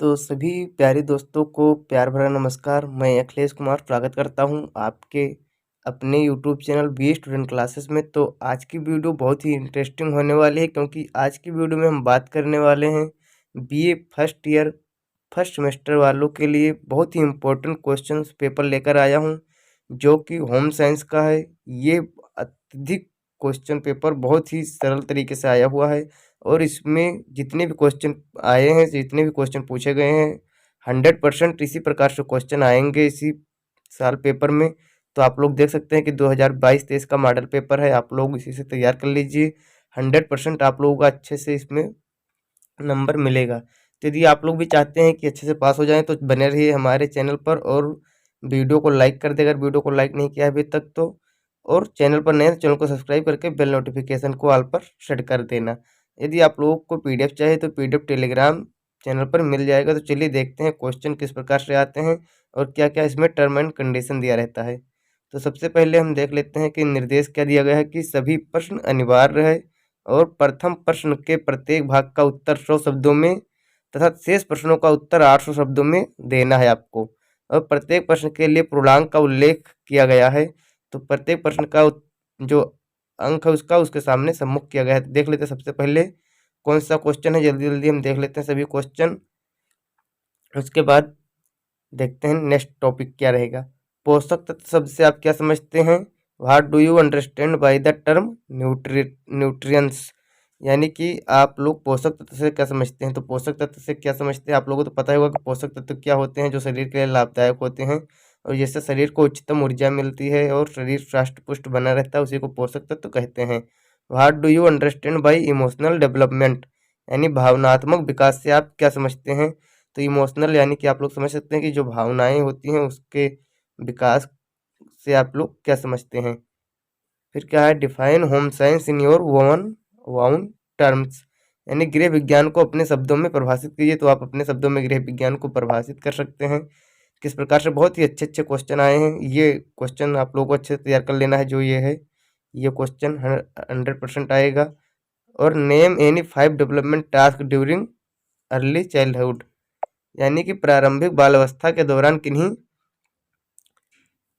तो सभी प्यारे दोस्तों को प्यार भरा नमस्कार। मैं अखिलेश कुमार स्वागत करता हूं आपके अपने YouTube channel B Student Classes में। तो आज की वीडियो बहुत ही इंटरेस्टिंग होने वाली है, क्योंकि आज की वीडियो में हम बात करने वाले हैं BA first year first semester वालों के लिए बहुत ही इम्पोर्टेंट क्वेश्चन पेपर लेकर आया हूं, जो कि होम साइंस का है। ये अत्यधिक क्वेश्चन पेपर बहुत ही सरल तरीके से आया हुआ है, और इसमें जितने भी क्वेश्चन आए हैं, जितने भी क्वेश्चन पूछे गए हैं, 100% इसी प्रकार से क्वेश्चन आएंगे इसी साल पेपर में। तो आप लोग देख सकते हैं कि 2022-23 का मॉडल पेपर है, आप लोग इसी से तैयार कर लीजिए। 100% आप लोगों का अच्छे से इसमें नंबर मिलेगा। तो यदि आप लोग भी चाहते हैं कि अच्छे से पास हो जाएं, तो बने रहिए हमारे चैनल पर, और वीडियो को लाइक कर दे अगर वीडियो को लाइक नहीं किया अभी तक तो। और चैनल पर नए हैं तो चैनल को सब्सक्राइब करके बेल नोटिफिकेशन को ऑल पर सेट कर देना। यदि आप लोगों को पीडीएफ चाहिए तो पीडीएफ टेलीग्राम चैनल पर मिल जाएगा। तो चलिए देखते हैं क्वेश्चन किस प्रकार से आते हैं और क्या क्या इसमें टर्म एंड कंडीशन दिया रहता है। तो सबसे पहले हम देख लेते हैं कि निर्देश क्या दिया गया है कि सभी प्रश्न अनिवार्य है, और प्रथम प्रश्न के प्रत्येक भाग का उत्तर 100 शब्दों में तथा शेष प्रश्नों का उत्तर 800 शब्दों में देना है आपको। और प्रत्येक प्रश्न के लिए पूर्णांक का उल्लेख किया गया है। तो प्रत्येक प्रश्न का जो अंक है उसका उसके सामने सम्मुख किया गया है। तो देख लेते हैं सबसे पहले कौन सा क्वेश्चन है, जल्दी जल्दी हम देख लेते हैं सभी क्वेश्चन, उसके बाद देखते हैं नेक्स्ट टॉपिक क्या रहेगा। पोषक तत्व शब्द से आप क्या समझते हैं? What do you understand by the term nutrients, यानी कि आप लोग पोषक तत्व से क्या समझते हैं? तो पोषक तत्व से क्या समझते हैं आप लोगों को तो पता ही होगा कि पोषक तत्व क्या होते हैं जो शरीर के लिए लाभदायक होते हैं, और जिससे शरीर को उच्चतम ऊर्जा मिलती है और शरीर हृष्ट पुष्ट बना रहता है, उसी को पोषक तत्व कहते हैं। What do you understand bye emotional development, यानी भावनात्मक विकास से आप क्या समझते हैं? तो इमोशनल यानी कि आप लोग समझ सकते हैं कि जो भावनाएं होती हैं उसके विकास से आप लोग क्या समझते हैं। फिर क्या है, define home science in your own terms, यानी गृह विज्ञान को अपने शब्दों में परिभाषित कीजिए। तो आप अपने शब्दों में गृह विज्ञान को परिभाषित कर सकते हैं किस प्रकार से। बहुत ही अच्छे अच्छे क्वेश्चन आए हैं, ये क्वेश्चन आप लोगों को अच्छे से तैयार कर लेना है। जो ये है ये क्वेश्चन 100% आएगा। और name any 5 development task during early childhood, यानी कि प्रारंभिक बाल अवस्था के दौरान किन्हीं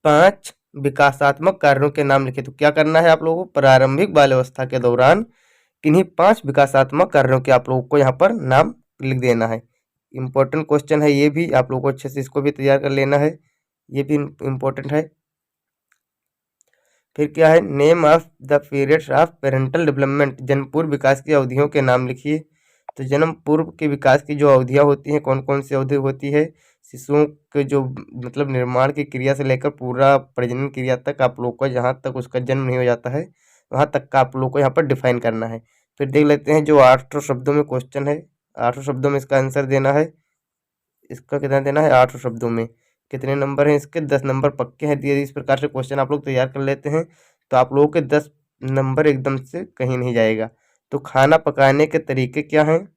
5 विकासात्मक कार्यों के नाम लिखे। तो क्या करना है आप लोगों को, प्रारंभिक बाल अवस्था के दौरान किन्हीं 5 विकासात्मक कार्यों के आप लोगों को यहाँ पर नाम लिख देना है। इम्पोर्टेंट क्वेश्चन है ये भी, आप लोगों को अच्छे से इसको भी तैयार कर लेना है, ये भी इम्पोर्टेंट है। फिर क्या है, name of the periods of parental development, जन्म पूर्व विकास की अवधियों के नाम लिखिए। तो जन्म पूर्व के विकास की जो अवधियाँ होती हैं, कौन कौन सी अवधि होती है? शिशुओं के जो मतलब निर्माण की क्रिया से लेकर पूरा प्रजनन क्रिया तक आप लोग को, जहाँ तक उसका जन्म नहीं हो जाता है वहाँ तक का आप लोग को यहाँ पर डिफाइन करना है। फिर देख लेते हैं जो 800 शब्दों में क्वेश्चन है, 800 शब्दों में इसका आंसर देना है। इसका कितना देना है? 800 शब्दों में। कितने नंबर हैं इसके? 10 नंबर पक्के हैं दिए। इस प्रकार से क्वेश्चन आप लोग तैयार कर लेते हैं तो आप लोगों के 10 नंबर एकदम से कहीं नहीं जाएगा। तो खाना पकाने के तरीके क्या हैं?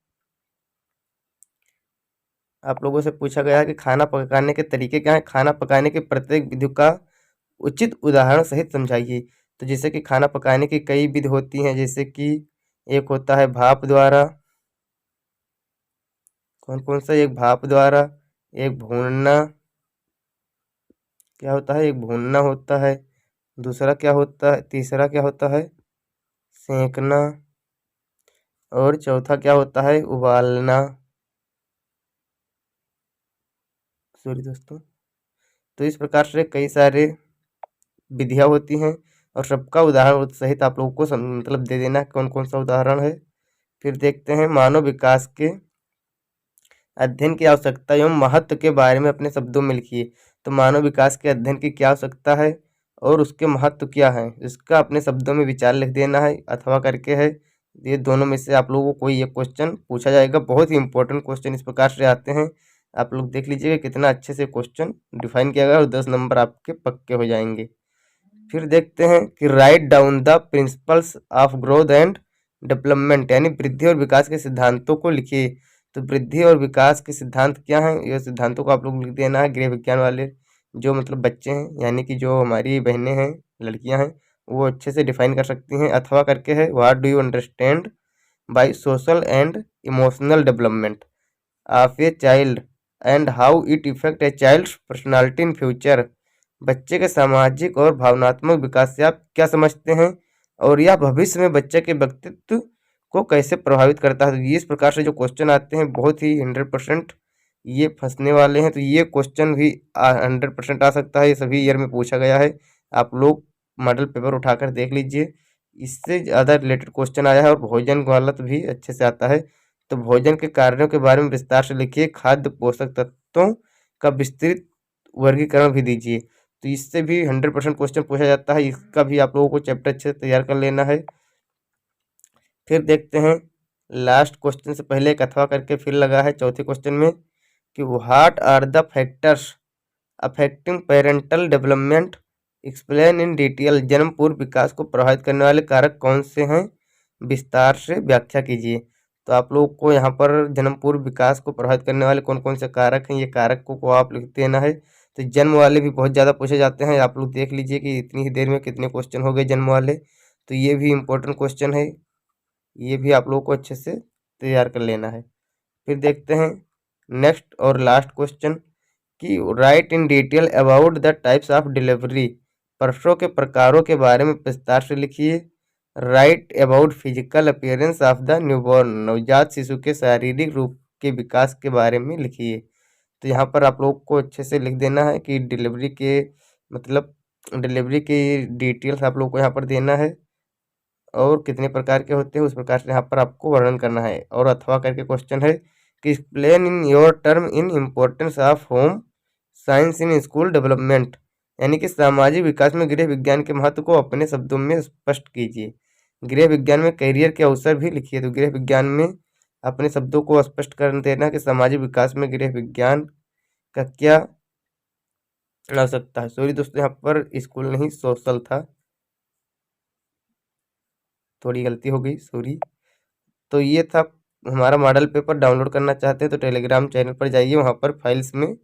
आप लोगों से पूछा गया है कि खाना पकाने के तरीके क्या हैं। खाना पकाने की प्रत्येक विधि का उचित उदाहरण सहित समझाइए। तो जैसे कि खाना पकाने की कई विधि होती हैं, जैसे कि एक होता है भाप द्वारा, कौन कौन सा? एक भाप द्वारा, एक भूनना, क्या होता है? एक भूनना होता है। दूसरा क्या होता है? तीसरा क्या होता है? सेंकना। और चौथा क्या होता है? उबालना। सॉरी दोस्तों। तो इस प्रकार से कई सारे विधियाँ होती हैं, और सबका उदाहरण सहित आप लोगों को मतलब दे देना है कौन कौन सा उदाहरण है। फिर देखते हैं मानव विकास के अध्ययन की आवश्यकता एवं महत्व के बारे में अपने शब्दों में लिखिए। तो मानव विकास के अध्ययन की क्या आवश्यकता है और उसके महत्व क्या है, इसका अपने शब्दों में विचार लिख देना है, अथवा करके है। ये दोनों में से आप लोगों को कोई एक क्वेश्चन पूछा जाएगा। बहुत ही इंपॉर्टेंट क्वेश्चन इस प्रकार से आते हैं, आप लोग देख लीजिएगा कितना अच्छे से क्वेश्चन डिफाइन किया गया, और 10 नंबर आपके पक्के हो जाएंगे। फिर देखते हैं कि write down the principles of growth and development, यानी वृद्धि और विकास के सिद्धांतों को लिखिए। तो वृद्धि और विकास के सिद्धांत क्या हैं, ये सिद्धांतों को आप लोग लिख देना है। गृह विज्ञान वाले जो मतलब बच्चे हैं, यानी कि जो हमारी बहनें हैं, लड़कियां हैं, वो अच्छे से डिफाइन कर सकती हैं। अथवा करके है, what do you understand by social and emotional development, of a child and how it effect a child's personality in future. बच्चे के सामाजिक और भावनात्मक विकास से आप क्या समझते हैं और यह भविष्य में बच्चे के व्यक्तित्व को कैसे प्रभावित करता है। तो ये इस प्रकार से जो क्वेश्चन आते हैं बहुत ही 100% ये फंसने वाले हैं। तो ये क्वेश्चन भी 100% आ सकता है, ये सभी ईयर में पूछा गया है। आप लोग मॉडल पेपर उठाकर देख लीजिए, इससे ज़्यादा रिलेटेड क्वेश्चन आया है। और भोजन वाला तो भी अच्छे से आता है। तो भोजन के कार्यों के बारे में विस्तार से लिखिए, खाद्य पोषक तत्वों का विस्तृत वर्गीकरण भी दीजिए। तो इससे भी 100% क्वेश्चन पूछा जाता है, इसका भी आप लोगों को चैप्टर अच्छे से तैयार कर लेना है। फिर देखते हैं लास्ट क्वेश्चन से पहले एक अथवा करके फिर लगा है चौथे क्वेश्चन में कि what are the factors affecting parental development, explain in detail. जन्म पूर्व विकास को प्रभावित करने वाले कारक कौन से हैं, विस्तार से व्याख्या कीजिए। तो आप लोग को यहाँ पर जन्म पूर्व विकास को प्रभावित करने वाले कौन कौन से कारक हैं, ये कारक को आप लिख देना है। तो जन्म वाले भी बहुत ज़्यादा पूछे जाते हैं, आप लोग देख लीजिए कि इतनी ही देर में कितने क्वेश्चन हो गए जन्म वाले। तो ये भी इम्पोर्टेंट क्वेश्चन है, ये भी आप लोगों को अच्छे से तैयार कर लेना है। फिर देखते हैं नेक्स्ट और लास्ट क्वेश्चन कि right in detail about the types of delivery. प्रसव के प्रकारों के बारे में विस्तार से लिखिए। Right about physical appearance of the newborn. नवजात शिशु के शारीरिक रूप के विकास के बारे में लिखिए। तो यहाँ पर आप लोग को अच्छे से लिख देना है कि डिलीवरी के मतलब डिलीवरी की डिटेल्स आप लोग को यहाँ पर देना है और कितने प्रकार के होते हैं उस प्रकार से यहाँ पर आपको वर्णन करना है। और अथवा करके क्वेश्चन है कि explain in your term in importance of home science in school development. यानी कि सामाजिक विकास में गृह विज्ञान के महत्व को अपने शब्दों में स्पष्ट कीजिए। गृह विज्ञान में करियर के अवसर भी लिखिए। तो गृह विज्ञान में अपने शब्दों को स्पष्ट कर देना कि सामाजिक विकास में गृह विज्ञान का क्या आवश्यकता है। सॉरी दोस्तों, यहाँ पर स्कूल नहीं सोशल था, थोड़ी गलती हो गई, सॉरी। तो ये था हमारा मॉडल पेपर। डाउनलोड करना चाहते हैं तो टेलीग्राम चैनल पर जाइए, वहाँ पर फाइल्स में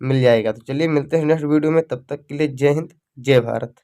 मिल जाएगा। तो चलिए मिलते हैं नेक्स्ट वीडियो में, तब तक के लिए जय हिंद जय भारत।